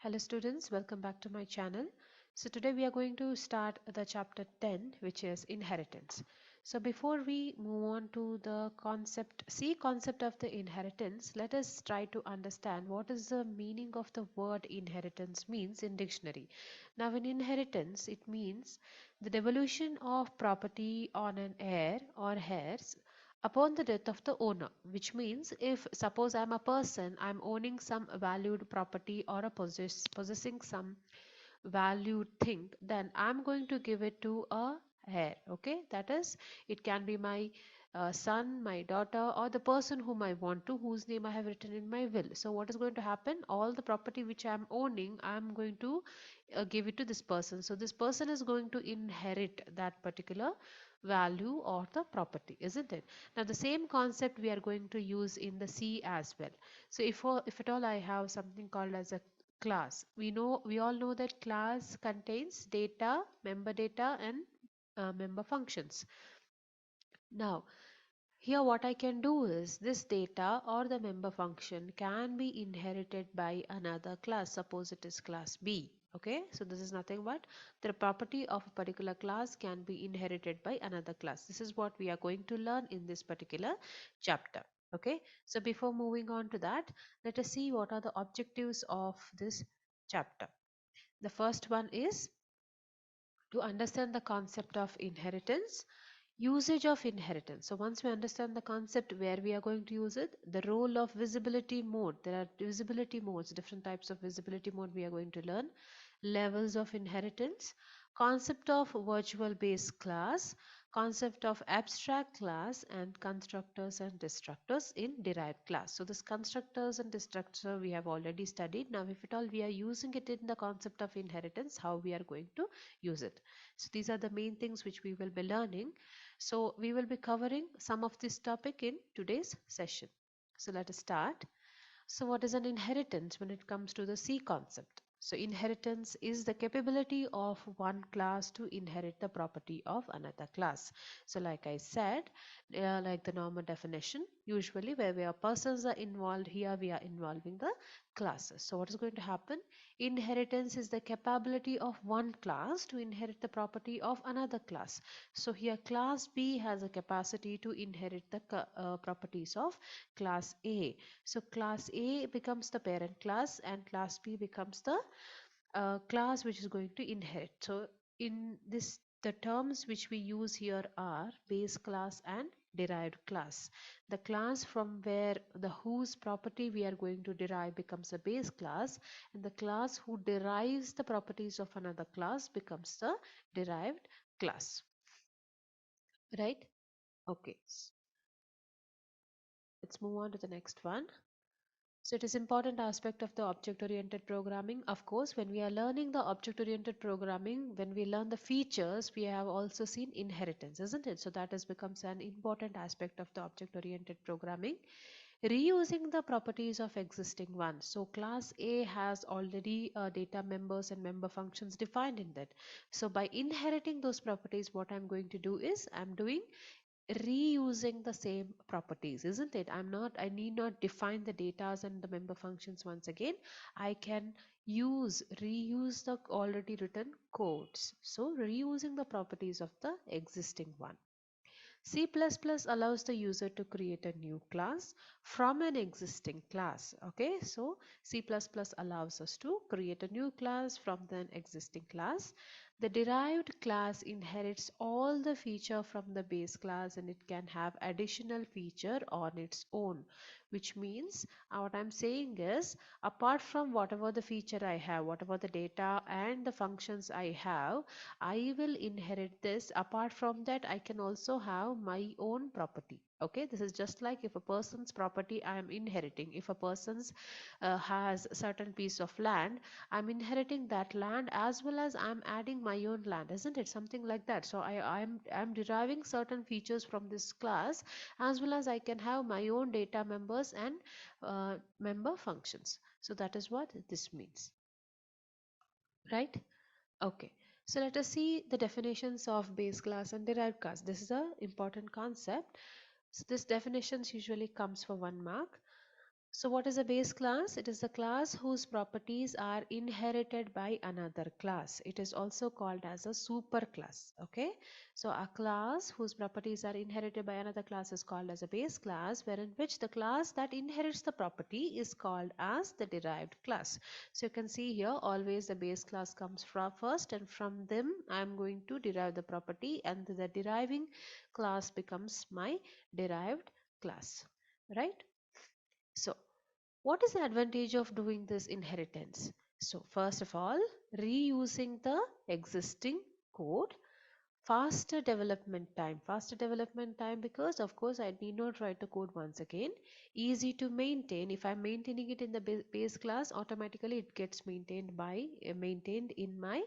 Hello students, welcome back to my channel. So today we are going to start the chapter 10, which is inheritance. So before we move on to the concept of the inheritance, let us try to understand what is the meaning of the word inheritance means in dictionary. Now in inheritance, it means the devolution of property on an heir or heirs upon the death of the owner, which means if suppose I'm a person, I'm owning some valued property or possessing some valued thing, then I'm going to give it to a heir. Okay, that is, it can be my son, my daughter, or the person whom I want to, whose name I have written in my will. So what is going to happen? All the property which I'm owning, I'm going to give it to this person. So this person is going to inherit that particular value or the property, isn't it? Now the same concept we are going to use in the C as well. So if at all I have something called as a class, we all know that class contains data, member data, and member functions. Now here what I can do is this data or the member function can be inherited by another class. Suppose it is class B. Okay, so this is nothing but the property of a particular class can be inherited by another class. This is what we are going to learn in this particular chapter. Okay, so before moving on to that, let us see what are the objectives of this chapter. The first one is to understand the concept of inheritance. Usage of inheritance. So once we understand the concept, where we are going to use it, the role of visibility mode. There are visibility modes, different types of visibility mode we are going to learn. Levels of inheritance, concept of virtual base class, concept of abstract class, and constructors and destructors in derived class. So this constructors and destructor we have already studied. Now if at all we are using it in the concept of inheritance, how we are going to use it. So these are the main things which we will be learning. So we will be covering some of this topic in today's session. So let us start. So what is an inheritance when it comes to the C concept? So inheritance is the capability of one class to inherit the property of another class. So like I said, like the normal definition, usually where persons are involved, here we are involving the classes. So what is going to happen? Inheritance is the capability of one class to inherit the property of another class. So here class B has a capacity to inherit the properties of class A. So class A becomes the parent class and class B becomes the class which is going to inherit. So in this, the terms which we use here are base class and derived class. The class from where the whose property we are going to derive becomes a base class, and the class who derives the properties of another class becomes the derived class. Right? Okay. Let's move on to the next one. So it is important aspect of the object-oriented programming. Of course, when we are learning the object-oriented programming, when we learn the features, we have also seen inheritance, isn't it? So that has becomes an important aspect of the object-oriented programming. Reusing the properties of existing ones. So class A has already data members and member functions defined in that. So by inheriting those properties, what I'm going to do is I'm doing reusing the same properties, isn't it? I need not define the datas and the member functions once again. I can reuse the already written codes. So reusing the properties of the existing one. C++ allows the user to create a new class from an existing class. Okay, so C++ allows us to create a new class from the existing class. The derived class inherits all the feature from the base class, and it can have additional feature on its own, which means what I'm saying is, apart from whatever the feature I have, whatever the data and the functions I have, I will inherit this. Apart from that, I can also have my own property. Okay, this is just like if a person's property I am inheriting. If a person's has certain piece of land, I'm inheriting that land as well as I'm adding my own land, isn't it? Something like that. So I'm deriving certain features from this class, as well as I can have my own data members and member functions. So that is what this means, right? Okay, so let us see the definitions of base class and derived class. This is a important concept. So this definitions usually comes for 1 mark. So what is a base class? It is a class whose properties are inherited by another class. It is also called as a superclass. Okay. So a class whose properties are inherited by another class is called as a base class, wherein which the class that inherits the property is called as the derived class. So you can see here always the base class comes from first, and from them I am going to derive the property, and the deriving class becomes my derived class. Right? So what is the advantage of doing this inheritance? So first of all, reusing the existing code, faster development time because of course I need not write the code once again, easy to maintain. If I'm maintaining it in the base class, automatically it gets maintained in my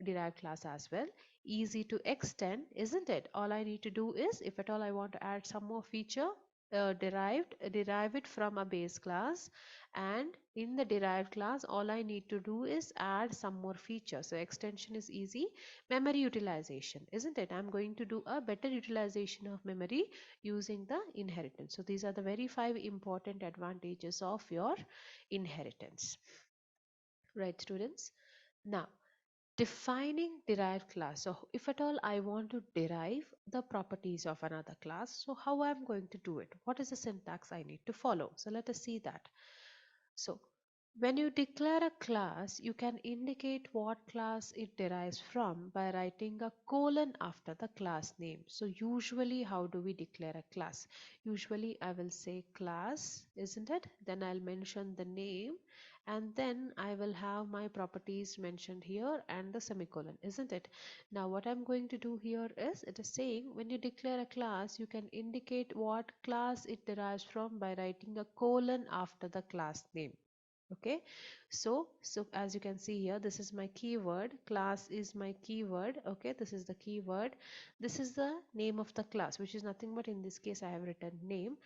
derived class as well. Easy to extend, isn't it? All I need to do is, if at all I want to add some more feature, derive it from a base class, and in the derived class all I need to do is add some more features. So extension is easy. Memory utilization, isn't it? I'm going to do a better utilization of memory using the inheritance. So these are the very 5 important advantages of your inheritance. Right, students? Now, defining derived class. So if at all I want to derive the properties of another class, so how I'm going to do it? What is the syntax I need to follow? So let us see that. So when you declare a class, you can indicate what class it derives from by writing a colon after the class name. So usually how do we declare a class? Usually I will say class, isn't it? Then I'll mention the name, and then I will have my properties mentioned here and the semicolon, isn't it? Now what I'm going to do here is, it is saying when you declare a class, you can indicate what class it derives from by writing a colon after the class name. Okay, so as you can see here, this is my keyword, class is my keyword. Okay, this is the keyword, this is the name of the class, which is nothing but in this case I have written name.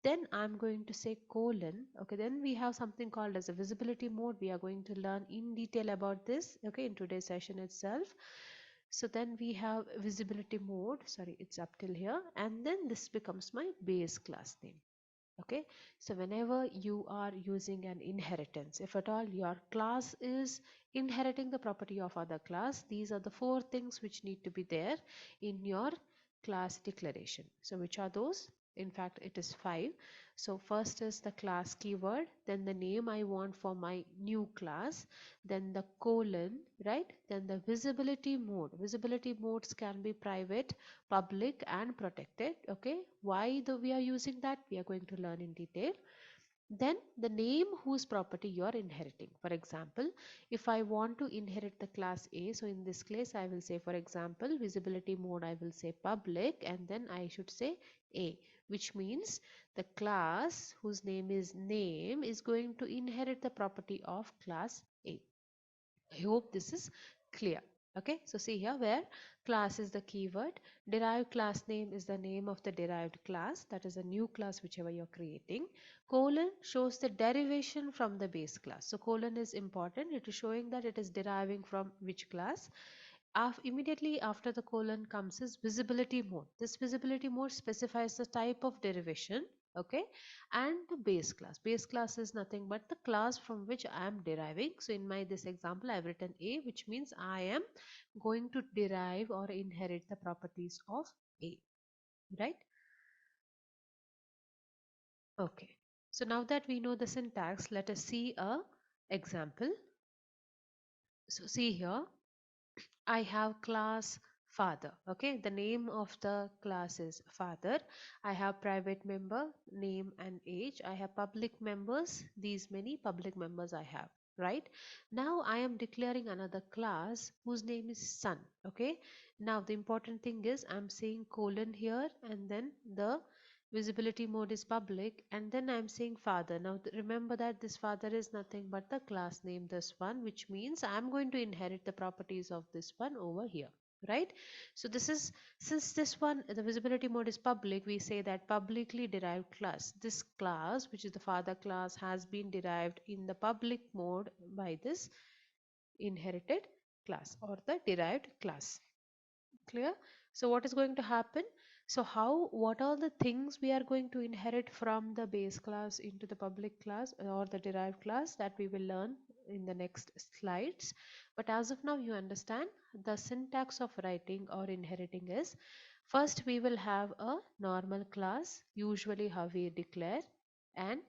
Then I'm going to say colon. Okay, then we have something called as a visibility mode. We are going to learn in detail about this, okay, in today's session itself. So then we have visibility mode, sorry, it's up till here, and then this becomes my base class name. Okay, so whenever you are using an inheritance, if at all your class is inheriting the property of other class, these are the 4 things which need to be there in your class declaration. So which are those? In fact it is 5. So first is the class keyword, then the name I want for my new class, then the colon, right? Then the visibility mode. Visibility modes can be private, public and protected. Okay, why we are using that, we are going to learn in detail. Then the name whose property you are inheriting. For example, if I want to inherit the class A, so in this case I will say, for example, visibility mode I will say public, and then I should say A, which means the class whose name is going to inherit the property of class A. I hope this is clear. Okay, so see here where class is the keyword, derived class name is the name of the derived class, that is a new class whichever you're creating. Colon shows the derivation from the base class. So colon is important, it is showing that it is deriving from which class. Immediately after the colon comes is visibility mode. This visibility mode specifies the type of derivation, okay, and the base class. Base class is nothing but the class from which I am deriving. So in my this example I have written A, which means I am going to derive or inherit the properties of A, right? Okay, so now that we know the syntax, let us see a example. So see here, I have class father. Okay, the name of the class is father. I have private member, name and age. I have public members, these many public members I have. Right now I am declaring another class whose name is son. Okay, now the important thing is I'm saying colon here, and then the visibility mode is public, and then I'm saying father. Now remember that this father is nothing but the class name, this one, which means I'm going to inherit the properties of this one over here, right? So this is, since this one the visibility mode is public, we say that publicly derived class, this class which is the father class has been derived in the public mode by this inherited class or the derived class. Clear? So what is going to happen? So what are the things we are going to inherit from the base class into the public class or the derived class, that we will learn in the next slides. But as of now, you understand the syntax of writing or inheriting is: first we will have a normal class, usually how we declare, and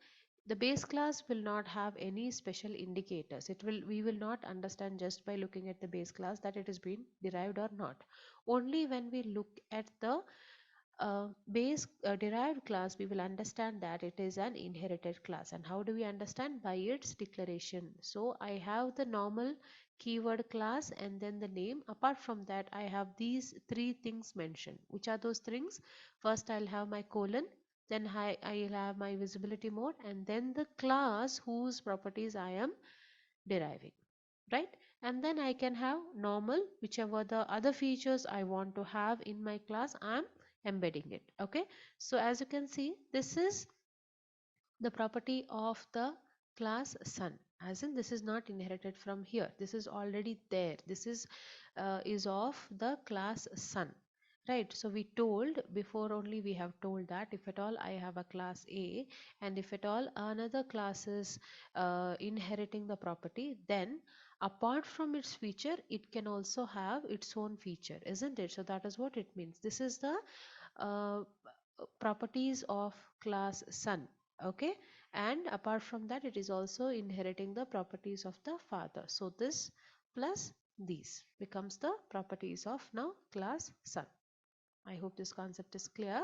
the base class will not have any special indicators. We will not understand just by looking at the base class that it has been derived or not. Only when we look at the base derived class, we will understand that it is an inherited class. And how do we understand? By its declaration. So I have the normal keyword class and then the name. Apart from that, I have these three things mentioned. Which are those things? First, I'll have my colon, then I'll have my visibility mode, and then the class whose properties I am deriving, right? And then I can have normal, whichever the other features I want to have in my class, I'm embedding it. Okay, so as you can see, this is the property of the class sun, as in this is not inherited from here, this is already there. This is of the class sun, right? So we told before, only we have told that if at all I have a class A, and if at all another class is inheriting the property, then apart from its feature, it can also have its own feature, isn't it? So that is what it means. This is the uh, properties of class sun. Okay, and apart from that, it is also inheriting the properties of the father. So this plus these becomes the properties of now class sun. I hope this concept is clear.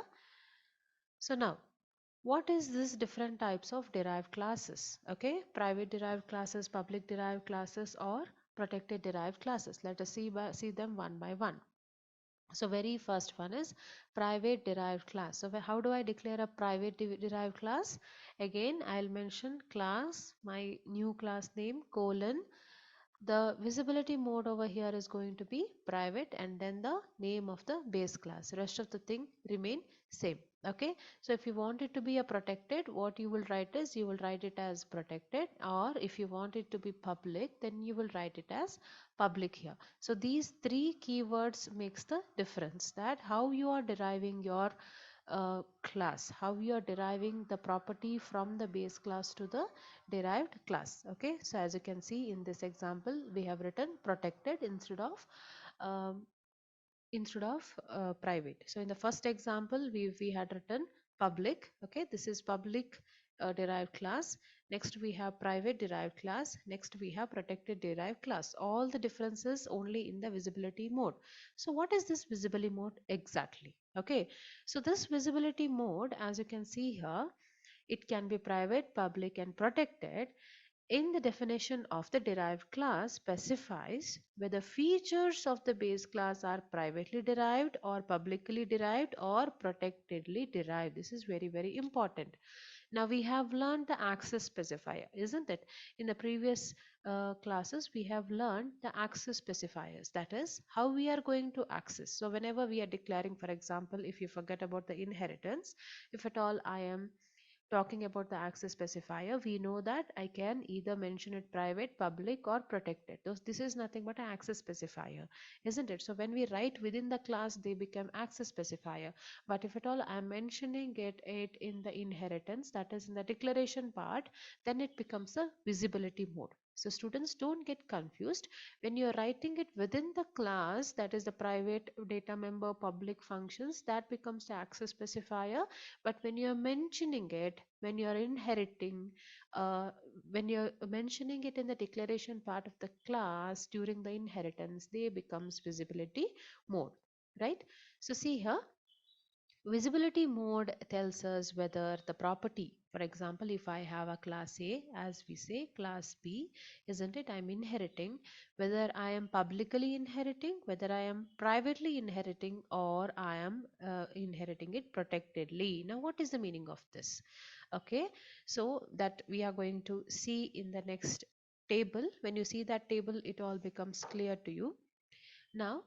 So now, what is this different types of derived classes? Okay, private derived classes, public derived classes, or protected derived classes. Let us see them one by one. So very first one is private derived class. So how do I declare a private derived class? Again, I'll mention class, my new class name, colon. The visibility mode over here is going to be private, and then the name of the base class. Rest of the thing remain same. Okay, so if you want it to be a protected, what you will write is, you will write it as protected, or if you want it to be public, then you will write it as public here. So these three keywords makes the difference, that how you are deriving your class, how you are deriving the property from the base class to the derived class. Okay, so as you can see in this example, we have written protected um, instead of private. So in the first example, we had written public. Okay, this is public derived class. Next we have private derived class. Next we have protected derived class. All the differences only in the visibility mode. So what is this visibility mode exactly? Okay, so this visibility mode, as you can see here, it can be private, public, and protected. In the definition of the derived class specifies whether features of the base class are privately derived or publicly derived or protectedly derived. This is very, very important. Now we have learned the access specifier, isn't it? In the previous classes, we have learned the access specifiers. That is how we are going to access. So whenever we are declaring, for example, if you forget about the inheritance, if at all I am talking about the access specifier, we know that I can either mention it private, public, or protected. This is nothing but an access specifier, isn't it? So when we write within the class, they become access specifier. But if at all I'm mentioning it in the inheritance, that is in the declaration part, then it becomes a visibility mode. So students, don't get confused. When you're writing it within the class, that is the private data member public functions, that becomes the access specifier. But when you're mentioning it, when you're inheriting, when you're mentioning it in the declaration part of the class during the inheritance, they becomes visibility mode, right? So see here, visibility mode tells us whether the property, for example, if I have a class A, as we say, class B, isn't it? I'm inheriting, whether I am publicly inheriting, whether I am privately inheriting, or I am inheriting it protectedly. Now, what is the meaning of this? Okay, so that we are going to see in the next table. When you see that table, it all becomes clear to you. Now,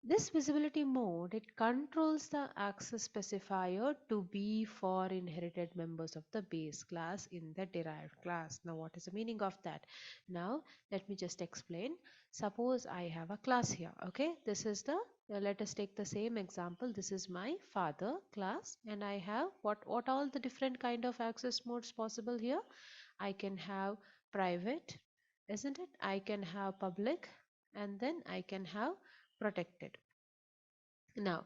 This visibility mode, it controls the access specifier to be for inherited members of the base class in the derived class. Now, what is the meaning of that? Now, let me just explain. Suppose I have a class here. Okay, this is the let us take the same example. This is my father class, and I have what all the different kind of access modes possible here. I can have private, isn't it? I can have public, and then I can have protected. Now,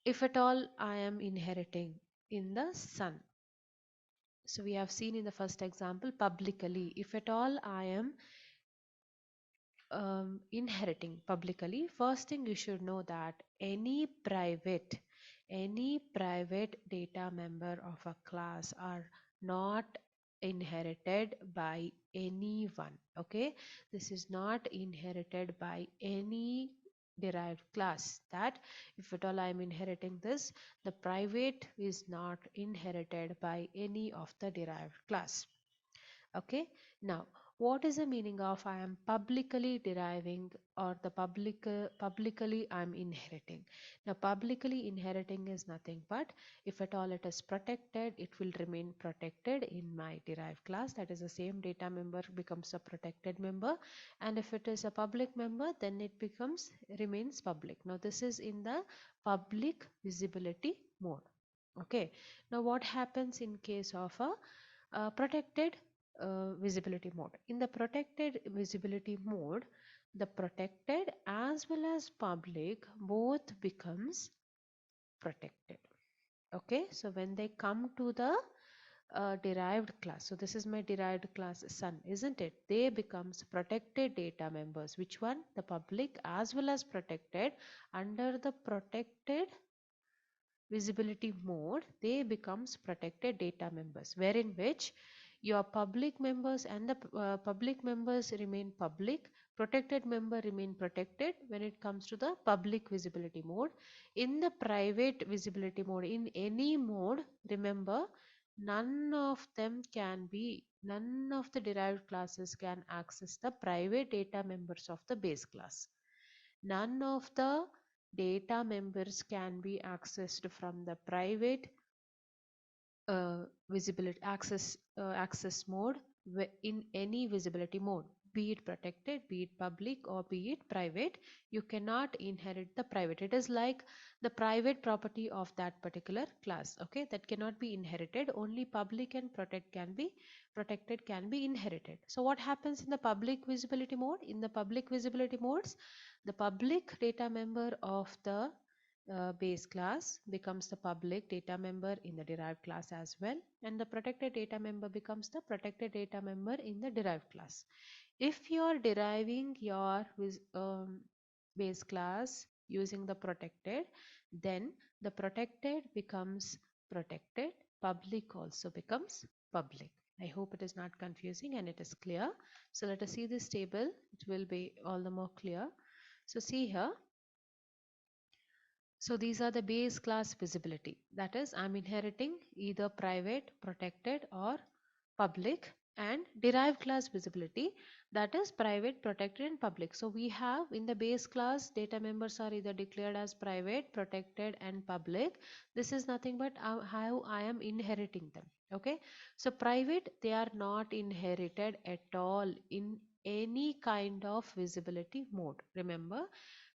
if at all I am inheriting in the son, so we have seen in the first example publicly, if at all I am inheriting publicly, first thing you should know that any private data member of a class are not inherited by anyone. Okay, this is not inherited by any derived class. That if at all I am inheriting this, the private is not inherited by any of the derived class. Okay, now what is the meaning of I am publicly deriving or the publicly I'm inheriting? Now, publicly inheriting is nothing but if at all it is protected, it will remain protected in my derived class. That is the same data member becomes a protected member, and if it is a public member, then it becomes remains public. Now, this is in the public visibility mode. Okay, now what happens in case of a protected visibility mode? In the protected visibility mode, the protected as well as public both becomes protected. Okay, so when they come to the derived class, so this is my derived class son, isn't it? They becomes protected data members. Which one? The public as well as protected. Under the protected visibility mode, they becomes protected data members, wherein which your public members and the public members remain public, protected member remain protected when it comes to the public visibility mode. In the private visibility mode, in any mode, remember, none of the derived classes can access the private data members of the base class. None of the data members can be accessed from the private visibility access mode in any visibility mode, be it protected, be it public, or be it private. You cannot inherit the private. It is like the private property of that particular class. Okay, that cannot be inherited. Only public and protected can be inherited. So what happens in the public visibility mode? In the public visibility modes, the public data member of the base class becomes the public data member in the derived class as well, and the protected data member becomes the protected data member in the derived class. If you are deriving your base class using the protected, then the protected becomes protected, public also becomes public. I hope it is not confusing and it is clear. So let us see this table, it will be all the more clear. So see here, so these are the base class visibility. That is, I'm inheriting either private, protected, or public, and derived class visibility, that is private, protected, and public. So we have in the base class, data members are either declared as private, protected, and public. This is nothing but how I am inheriting them. Okay. So private, they are not inherited at all in any kind of visibility mode. Remember,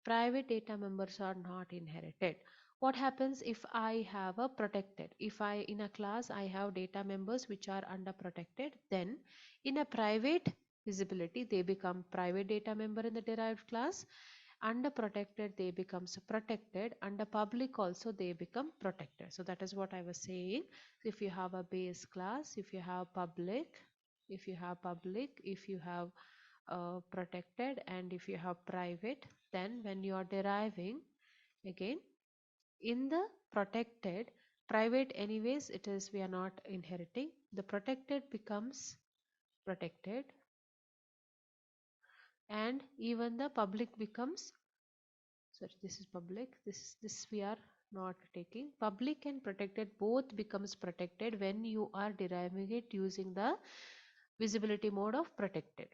private data members are not inherited. What happens if I have a protected? If I in a class I have data members which are under protected, then in a private visibility they become private data member in the derived class. Under protected they becomes protected. Under public also they become protected. So that is what I was saying. If you have a base class, if you have public, if you have protected, and if you have private, then when you are deriving, again, in the protected, private anyways it is, we are not inheriting, the protected becomes protected, and even the public becomes, sorry, this is public, this we are not taking. Public and protected both becomes protected when you are deriving it using the visibility mode of protected.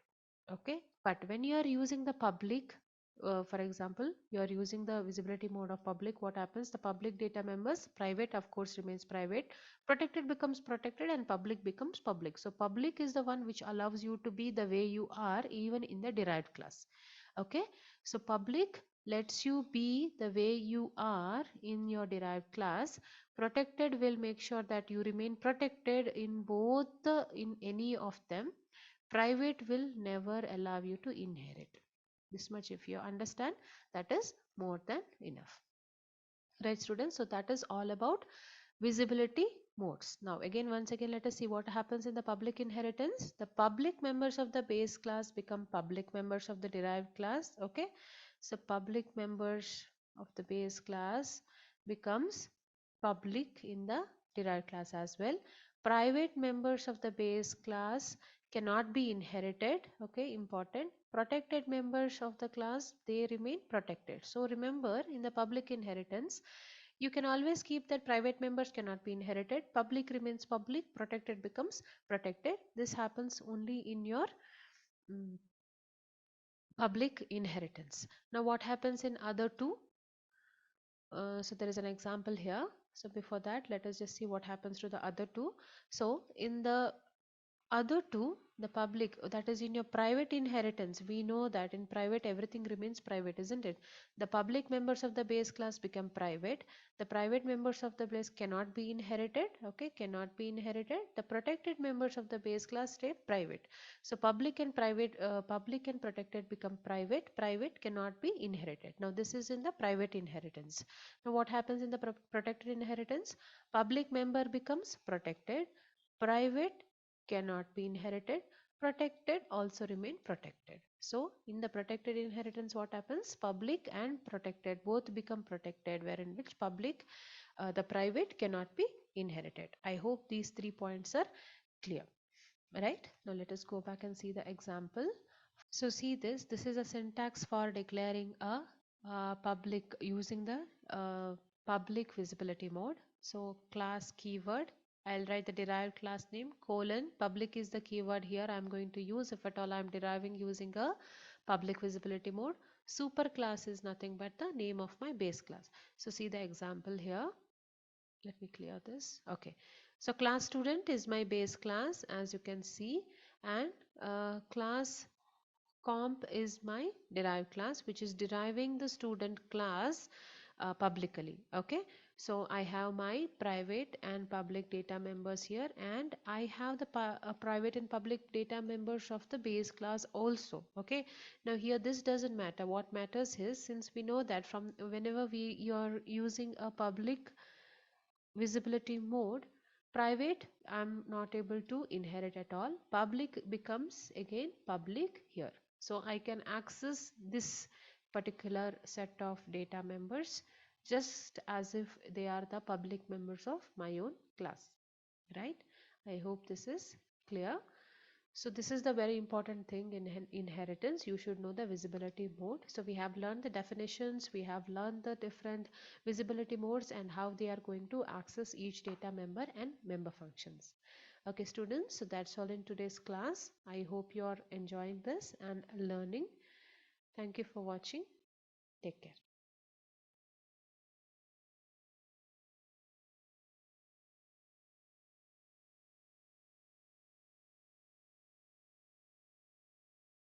Okay, but when you are using the public for example, you are using the visibility mode of public. What happens? The public data members, private of course remains private, protected becomes protected, and public becomes public. So public is the one which allows you to be the way you are even in the derived class. Okay, so public lets you be the way you are in your derived class. Protected will make sure that you remain protected in both in any of them. Private will never allow you to inherit. This much if you understand, that is more than enough. Right, students? So that is all about visibility modes. Now again, once again, let us see what happens in the public inheritance. The public members of the base class become public members of the derived class. Okay, so public members of the base class becomes public in the derived class as well. Private members of the base class cannot be inherited. Okay, important. Protected members of the class, they remain protected. So remember, in the public inheritance, you can always keep that private members cannot be inherited, public remains public, protected becomes protected. This happens only in your mm, public inheritance. Now what happens in other two? So there is an example here. So before that, let us just see what happens to the other two. So in the other two, the public, that is in your private inheritance, we know that in private everything remains private, isn't it? The public members of the base class become private. The private members of the base cannot be inherited. Okay, cannot be inherited. The protected members of the base class stay private. So public and protected become private. Private cannot be inherited. Now this is in the private inheritance. Now what happens in the protected inheritance? Public member becomes protected. Private cannot be inherited. Protected also remain protected. So in the protected inheritance, what happens? Public and protected both become protected, wherein which public, the private cannot be inherited. I hope these 3 points are clear. Right, now let us go back and see the example. So see this, this is a syntax for declaring a public using the public visibility mode. So class keyword, I'll write the derived class name colon, public is the keyword here I'm going to use if at all I'm deriving using a public visibility mode. Super class is nothing but the name of my base class. So see the example here. Let me clear this. Okay, so class student is my base class as you can see, and class comp is my derived class which is deriving the student class publicly. Okay, so I have my private and public data members here, and I have the private and public data members of the base class also. Okay, now here this doesn't matter. What matters is, since we know that from whenever you're using a public visibility mode, private I'm not able to inherit at all, public becomes again public here. So I can access this particular set of data members just as if they are the public members of my own class. Right, I hope this is clear. So this is the very important thing in inheritance. You should know the visibility mode. So we have learned the definitions, we have learned the different visibility modes and how they are going to access each data member and member functions. Okay students, so that's all in today's class. I hope you are enjoying this and learning. Thank you for watching. Take care.